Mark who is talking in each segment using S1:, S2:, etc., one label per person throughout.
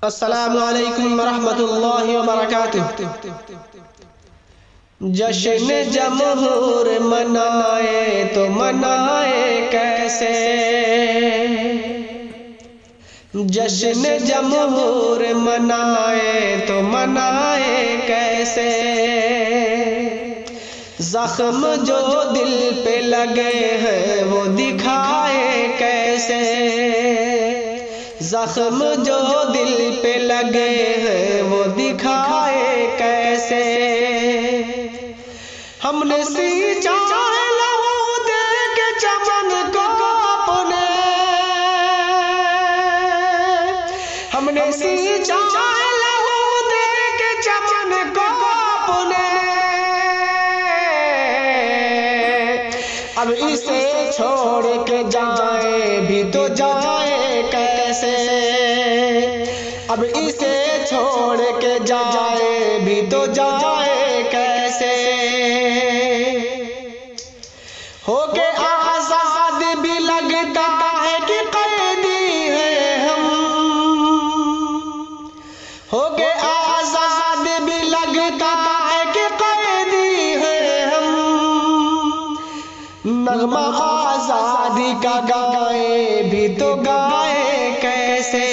S1: अस्सलामु अलैकुम वरहमतुल्लाहि वबरकातुह। जश्न जमहूर मनाए तो मनाए कैसे, जश्न जमहूर मनाए तो मनाए कैसे, जख्म जो दिल पे लगे हैं वो दिखाए कैसे, जख्म जो दिल पे लगे हैं वो दिखाए कैसे। हमने सींचा लहू दे के चमन को अपने, हमने सींचा लहू दे के चमन को अपने, अब इसे छोड़ के जाए भी तो जाए कैसे, अब इसे छोड़ के जाए भी तो जाए कैसे। होके आजाद भी लगता है कि कैदी है हम, होके आजाद भी लगता है कि कैदी है हम, नगमा आजादी का गाए भी तो गाए कैसे,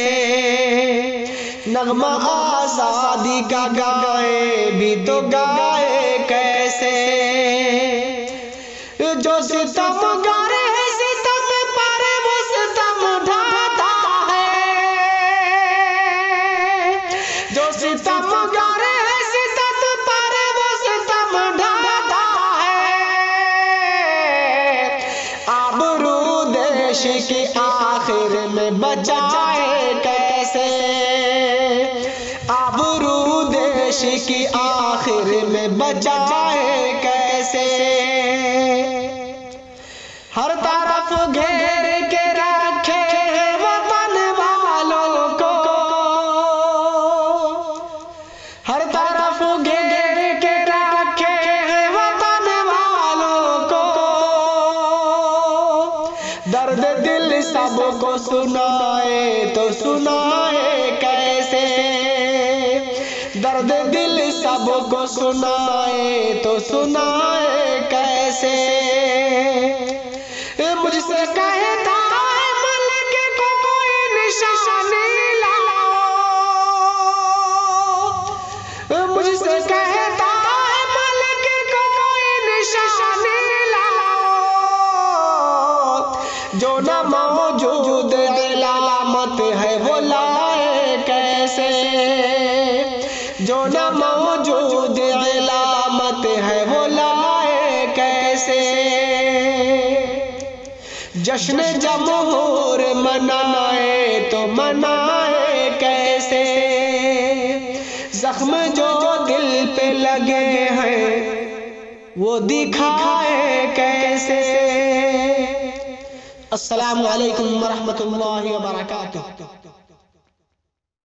S1: नगमा आजादी का गाए भी तो गाए कैसे। जो सितमगार है सितम पर वो सितम ढाता है, जो सितमगार है सितम पर वो सितम ढाता है। आबरू देश की आखिर में बचाए कैसे, आबरू देश की आखिर में बचाए कैसे। हर तरफ घेर के रखे हैं वतन वालों को, हर तरफ घेर के रखे हैं वतन वालों को। दर्द दिल सबको सुनाए तो सुनाए कैसे, दर्द दिल सबको सुनाए तो सुनाए कैसे। मुझसे कहता है मलिक को कोई निशानी लाओ, मुझसे कहता है मलिक को कोई निशानी लाओ, जो न मौजूद अलामत है वो लाए कैसे, जो न मौजूद अलामत है वो लाए कैसे। जश्न जमहूर मनाए तो मनाए कैसे, जख्म जो दिल पे लगे हैं वो दिखाए कैसे। अस्सलामु अलैकुम वरहमतुल्लाहि वबरकातुह।